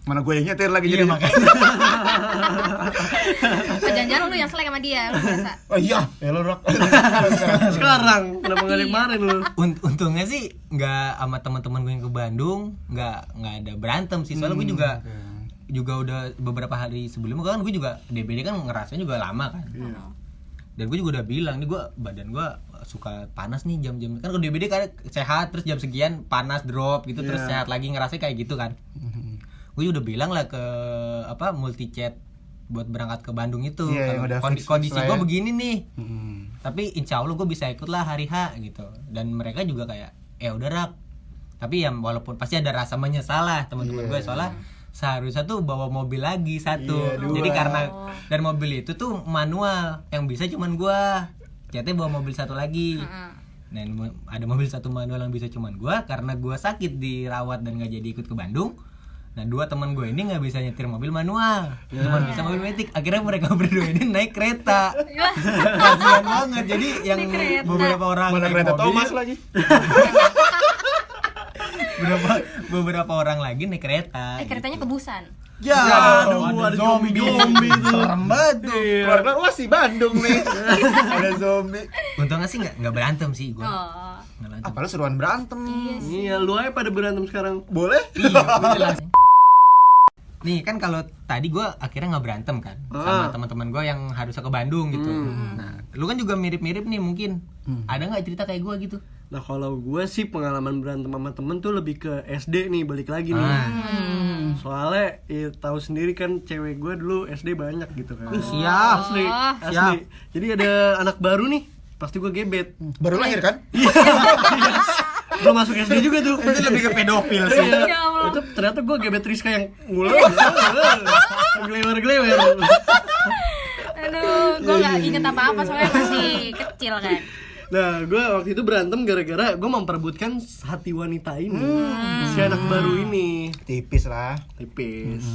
Mana gue yang nyetir lagi Iya jadi. makanya. Jangan-jangan lu yang selek sama dia, lu merasa. Oh iya, ya lu Rak. Sekarang kenapa nggak dari kemarin lu? Untungnya sih nggak sama teman-teman gue yang ke Bandung nggak ada berantem sih, soalnya gue juga udah beberapa hari sebelumnya kan gue juga DBD kan ngerasanya juga lama kan. Dan gue juga udah bilang nih, badan gue suka panas nih jam-jam kan, kalau DBD kan sehat terus jam sekian panas drop gitu terus sehat lagi, ngerasa kayak gitu kan. Gue udah bilang lah ke multi chat buat berangkat ke Bandung itu. Iya, yang Kalau udah fix kondisi lah gue ya. begini nih, tapi insya Allah gue bisa ikut lah hari H gitu. Dan mereka juga kayak ya udah Rak, tapi ya walaupun pasti ada rasa menyesal lah teman-teman gue, soalnya seharusnya tuh bawa mobil lagi satu. Jadi karena dan mobil itu tuh manual, yang bisa cuman gue. Ternyata bawa mobil satu lagi. Dan ada mobil satu manual yang bisa cuman gue, karena gue sakit dirawat dan nggak jadi ikut ke Bandung. Nah 2 teman gue ini nggak bisa nyetir mobil manual, cuma bisa mobil metik. Akhirnya mereka berdua ini naik kereta. Kasian banget. Jadi yang Naik kereta. beberapa orang Mana naik kereta mobil, Thomas lagi. beberapa orang lagi naik kereta. Keretanya kebusan. Ya, aduh, ada zombie itu. Serem banget tuh. Keluar-keluar wah si Bandung nih. Ada zombie. Untungnya sih nggak berantem sih gue. Oh. Nggak berantem. Apa lu seruan berantem? Iya, lu aja pada berantem sekarang. Boleh? Iya, gue jelasin. Nih kan kalau tadi gue akhirnya nggak berantem kan sama teman-teman gue yang harus ke Bandung gitu. Nah, lu kan juga mirip-mirip nih mungkin. Ada nggak cerita kayak gue gitu? Nah kalau gue sih pengalaman berantem sama temen tuh lebih ke SD nih, balik lagi nih. Soalnya ya, tahu sendiri kan cewek gue dulu SD banyak gitu kan. Siap. Asli, asli. Jadi ada anak baru nih, pasti gue gebet. Baru lahir kan? Belum masuk SD juga tuh. Itu lebih ke pedofil sih. Iya. Ya Allah. Itu ternyata gue gebet Rizka yang ngulang. Gelewer-gelewer. Aduh, gue gak inget apa-apa soalnya masih kecil kan. Nah, gue waktu itu berantem gara-gara gue memperebutkan hati wanita ini, si anak baru ini. Tipis lah. Tipis.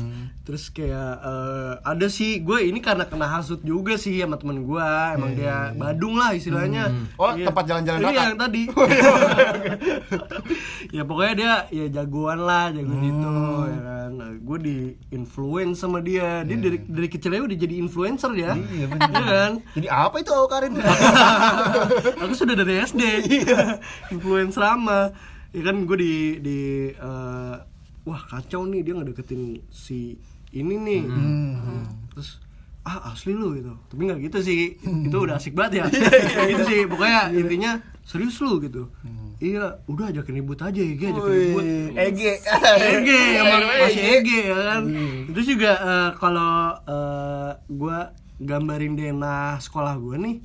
Terus kayak ada sih, gue ini karena kena hasut juga sih sama temen gue. Emang dia badung lah istilahnya. Oh, tempat jalan-jalan Iya, kakak? yang tadi. Ya pokoknya dia ya jagoan lah, jago gitu ya kan. Nah, gue di influence sama dia. Dia dari kecilnya udah jadi influencer ya. Iya kan? Jadi apa itu Karin? Aku sudah dari SD. Influencer lama. Ya kan gue di wah kacau nih dia ngedeketin si ini nih. Terus asli lu gitu. Tapi nggak gitu sih. Itu udah asik banget ya. Gitu sih. Pokoknya intinya serius lu gitu. Iya, udah ajakin ribut aja ya, ajakin ribut. Ege. Emang masih Ege ya kan. Terus juga kalau gua gambarin denah sekolah gua nih.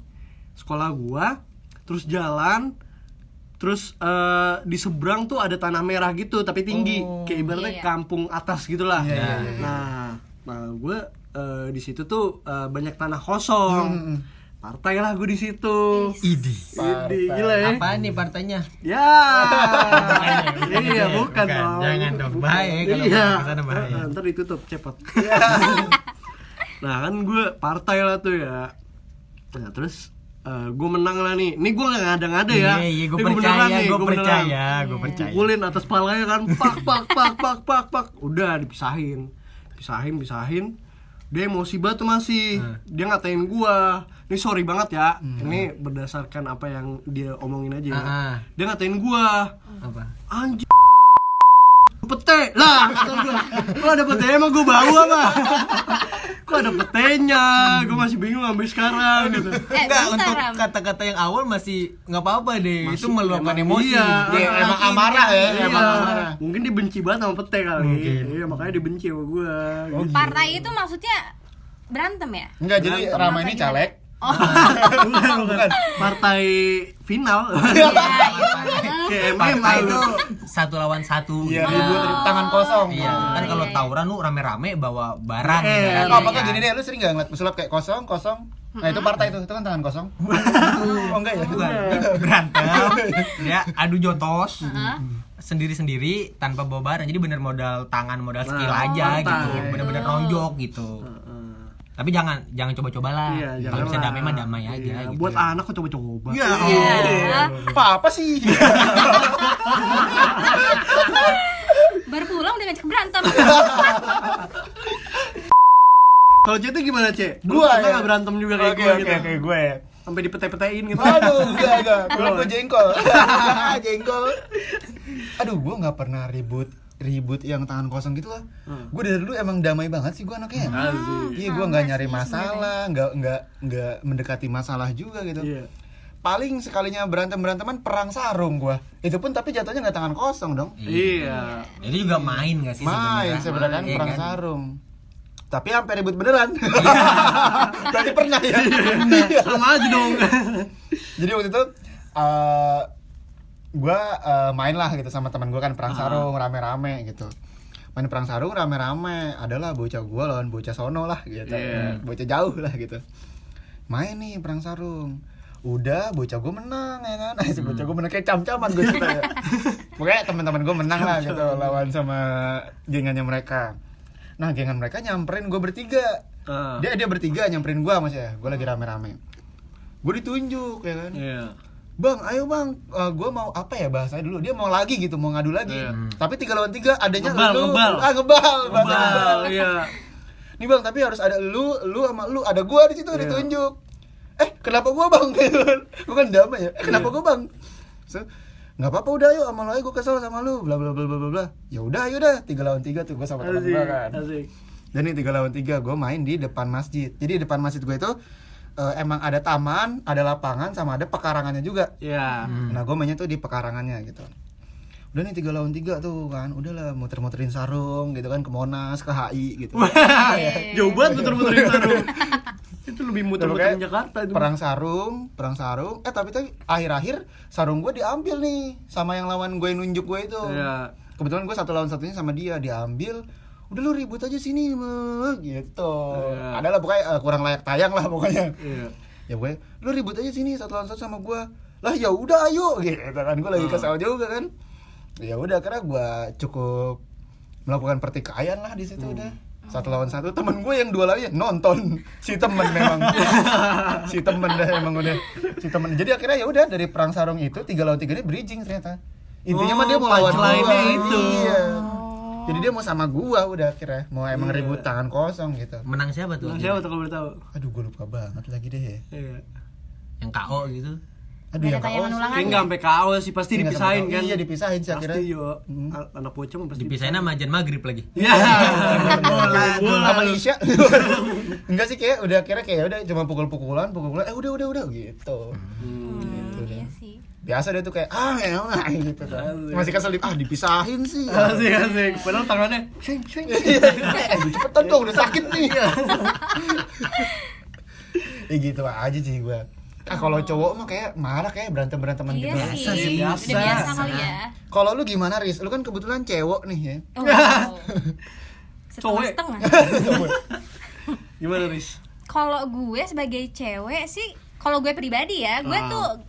Sekolah gua terus jalan terus di seberang tuh ada tanah merah gitu tapi tinggi, kayak ibaratnya Iya. kampung atas gitulah. Nah, gue di situ tuh banyak tanah kosong. Partai lah gue di situ. Idi. Gila ya. Apaan nih partainya? Ya. Iya, bukan dong. Jangan dong, bahaya kalau Iya. kesana bahaya. Ntar ditutup cepet. Nah kan gue partai lah tuh ya. Nah terus gue menang lah nih. Nih gue gak ngada-ngada ya. Iya, gue Ini beneran nih, gue gua beneran. percaya, gue percaya. Pukulin atas palanya kan, pak. Udah dipisahin. Dia emosi banget tuh masih. Dia ngatain gua. Ini sorry banget ya. Ini berdasarkan apa yang dia omongin aja ya. Dia ngatain gua. Apa? Anjing pete lah, kata gua. Kok ada pete emang gua bau apa? Kok ada petenya? Gua masih bingung sampai sekarang gitu. Enggak, bentar, untuk Ram. kata-kata yang awal masih nggak apa-apa deh. Masih, Itu meluapkan emang emosi. iya. Dia emang amarah ya, Iya. emang amarah. Mungkin dia benci banget sama pete kali. Iya, makanya dia benci sama gua. Gitu. Partai itu maksudnya berantem ya? Enggak, jadi Rama ini caleg. Bukan. Partai final. Iya, Kayak Partai MM itu 1 lawan 1. Iya, ribut tangan kosong. Iya, kan kalau iya. tawuran lu rame-rame bawa barang. Iya, kan? Oh, apakah gini deh, lu sering gak ngeliat pesulap kayak kosong? Nah itu partai itu kan tangan kosong. Oh enggak ya? Bukan. Berantem. Dia adu jotos. Sendiri-sendiri tanpa bawa barang. Jadi bener modal tangan, modal skill aja mantap. gitu. Bener-bener nonjok gitu. Tapi jangan coba-coba lah. Iya, Kalau bisa janganlah. damai mah damai aja Iya, gitu. buat anak kok coba-coba. Iya. Apa sih? Baru pulang udah ngajak berantem. Kalau Cek itu gimana, Cek? Lu Gua pernah ya? nggak berantem juga kayak gue gitu? Oke, gue ya. Sampai dipete-petein gitu. Aduh, enggak. Gue jengkol. Jengkol. Aduh, gue nggak pernah ribut yang tangan kosong gitu lah. Gue dari dulu emang damai banget sih gue anaknya. Iya, gue nggak nyari masalah, nggak mendekati masalah juga gitu. Iya. Paling sekalinya beranteman perang sarung gue. Itu pun tapi jatuhnya nggak tangan kosong dong. Iya. Jadi juga main gak sih Main sebenarnya kan Iya perang kan? sarung. Tapi sampai ribut beneran. Berarti pernah ya. Sama aja dong. Jadi waktu itu gue main lah gitu sama teman gue kan perang sarung rame-rame gitu. Main perang sarung rame-rame, adalah bocah gue lawan bocah sono lah gitu. Iya. Bocah jauh lah gitu. Main nih perang sarung. Udah bocah gue menang ya kan. Si bocah gue menang kayak cam-caman gue cerita ya. Pokoknya teman-teman gue menang lah gitu lawan sama gengannya mereka. Nah, gengan mereka nyamperin gue bertiga. Dia bertiga nyamperin gue maksudnya. Gue lagi rame-rame. Gue ditunjuk ya kan. Iya. Bang, ayo bang, gue mau apa ya bahasanya dulu. Dia mau lagi gitu, mau ngadu lagi. Iya. Tapi 3 lawan 3 adanya Ngebal. ngebal. Ngebal, iya. Nih bang, tapi harus ada lu sama lu, ada gua di situ ditunjuk. Kenapa gua bang? Gua kan damai ya. Kenapa gua bang? So, nggak apa-apa udah ayo sama lu aja, gua kesel sama lu, bla bla bla bla bla. Ya udah, ayo dah 3 lawan 3 tuh gua sama teman gua kan. Asik. Dan ini 3 lawan 3 gua main di depan masjid. Jadi depan masjid gua itu emang ada taman, ada lapangan, sama ada pekarangannya juga. Iya. Nah gua mainnya tuh di pekarangannya gitu. Udah nih 3 lawan 3 tuh kan, udahlah muter-muterin sarung gitu kan, ke Monas, ke HI gitu. Jauh banget muter-muterin sarung. Itu lebih muter-muterin Jakarta itu. Perang sarung. Tapi akhir-akhir sarung gue diambil nih sama yang lawan gue yang nunjuk gue itu. Iya. Kebetulan gue 1 lawan 1-nya sama dia, diambil. Udah lu ribut aja sini gitu. Iya. Adalah pokoknya kurang layak tayang lah pokoknya. Iya. Ya gue, lu ribut aja sini 1 lawan 1 sama gue. Lah ya udah ayo gitu kan, gue lagi kesal juga kan. Ya udah, karena gue cukup melakukan pertikaian lah di situ udah. 1 lawan 1, temen gue yang 2 lagi nonton. Si temen memang si temen dah emang udah si temen. Jadi akhirnya ya udah, dari perang sarung itu 3 lawan 3 ini bridging ternyata. Intinya mah dia mau lawan punchline-nya gua. itu. Iya. Jadi dia mau sama gua udah akhirnya, mau emang ribut tangan kosong gitu. Menang siapa tuh? Nah, siapa tuh kalau boleh tahu? Aduh, gue lupa banget lagi deh. Iya. Yang KO gitu. Aduh, yang tayangan KO ulangan. Kayak nggak sampai KO sih, pasti Nggak dipisahin sampai kan? KO. Iya, dipisahin sih akhirnya. Pasti yo. Anak bocah mah pasti Dipisahin sama ajan maghrib lagi. Iya. Bola. sama Isya. Enggak sih, kayak udah akhirnya kayak udah cuma pukul-pukulan, udah gitu. Iya sih. Biasa dia tuh kayak gitu kan. Masih kesel dipisahin sih. Asik. Padahal tangannya swing. Cepetan dong, udah sakit nih. Ya gitu aja sih gua. Kalau cowok mah kayak marah, kayak berantem-beranteman Iya gitu. sih. biasa. Udah biasa kali ya. Kalau lu gimana, Riz? Lu kan kebetulan cewek nih ya. Oh. Cowok. Setengah. Gimana, Riz? Kalau gue sebagai cewek sih, kalau gue pribadi ya, gue tuh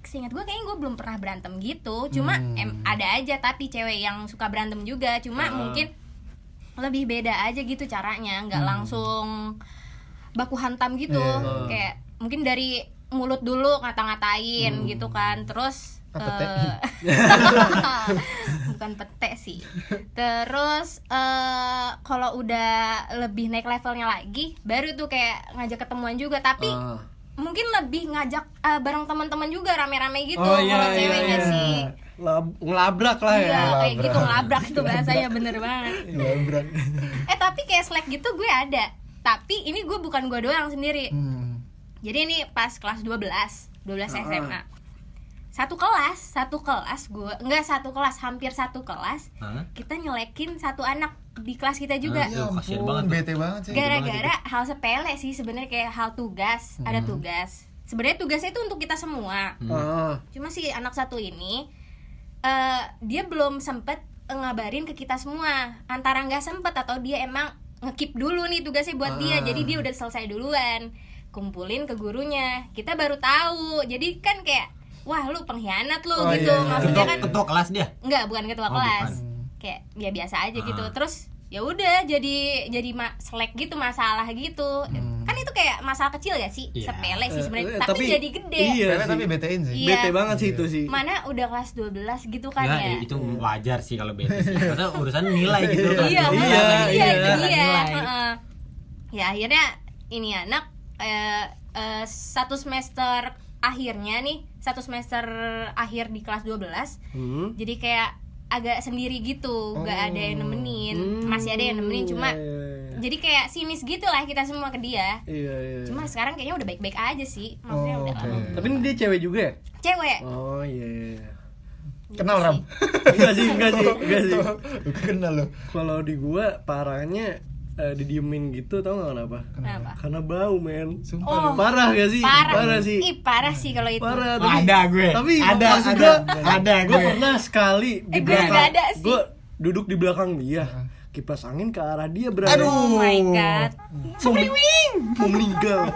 seingat gue kayaknya gue belum pernah berantem gitu. Cuma ada aja tapi cewek yang suka berantem juga. Cuma mungkin lebih beda aja gitu caranya, nggak langsung baku hantam gitu. Kayak mungkin dari mulut dulu ngata-ngatain gitu kan. Terus Pete. bukan pete sih. Terus kalau udah lebih naik levelnya lagi, baru tuh kayak ngajak ketemuan juga, tapi mungkin lebih ngajak bareng teman-teman juga rame-rame gitu. Kalau ceweknya sih Ngelabrak lah ya. iya, kayak gitu ngelabrak tuh bahasanya, bener banget. Ngelabrak. Tapi kayak Slack gitu gue ada. Tapi ini gue bukan gue doang sendiri. Jadi ini pas kelas 12 SMA. Satu kelas gue, enggak satu kelas, hampir satu kelas. Kita nyelekin satu anak di kelas kita juga. Ya kasian ampun, banget bete banget sih. Gara-gara hal sepele sih sebenarnya, kayak hal tugas, ada tugas. Sebenarnya tugasnya itu untuk kita semua. Cuma si anak satu ini dia belum sempet ngabarin ke kita semua, antara nggak sempet atau dia emang ngekip dulu nih tugasnya buat dia, jadi dia udah selesai duluan, kumpulin ke gurunya, kita baru tahu. Jadi kan kayak wah lu pengkhianat lu gitu. Maksudnya kan ketua kelas dia. enggak, bukan ketua kelas, kayak ya biasa aja gitu. Terus ya udah jadi Slack gitu, masalah gitu. Kan itu kayak masalah kecil ya sih, sepele sih sebenarnya, tapi jadi gede. Iya Sepele sih. tapi betein sih. Iya. Bete banget sih itu sih. Mana udah kelas 12 gitu kan Ya, ya. itu wajar sih kalau bete sih. Maksudnya urusan nilai gitu kan. Iya, itu dia. Nilai. Heeh. Ya akhirnya ini anak satu semester akhir di kelas 12. Jadi kayak agak sendiri gitu, nggak ada yang nemenin. Masih ada yang nemenin, cuma jadi kayak sinis gitu lah kita semua ke dia. Iya. Cuma sekarang kayaknya udah baik-baik aja sih. Maksudnya udah lama. Tapi ini dia cewek juga ya? Cewek. Oh iya. Kenal Ram? Enggak sih. Lu kenal lo. Kalau di gua parahnya didiemin gitu, tau gak kenapa? Kenapa? Karena bau men. Oh, Parah gak sih? parah sih. Parah sih kalau itu. Parah. Oh, ada gue. Tapi ada maksud gua, ada gue gue. pernah sekali di gue belakang. juga ada sih. Gue duduk di belakang dia. Kipas angin ke arah dia berada. Oh my god. Mau meninggal.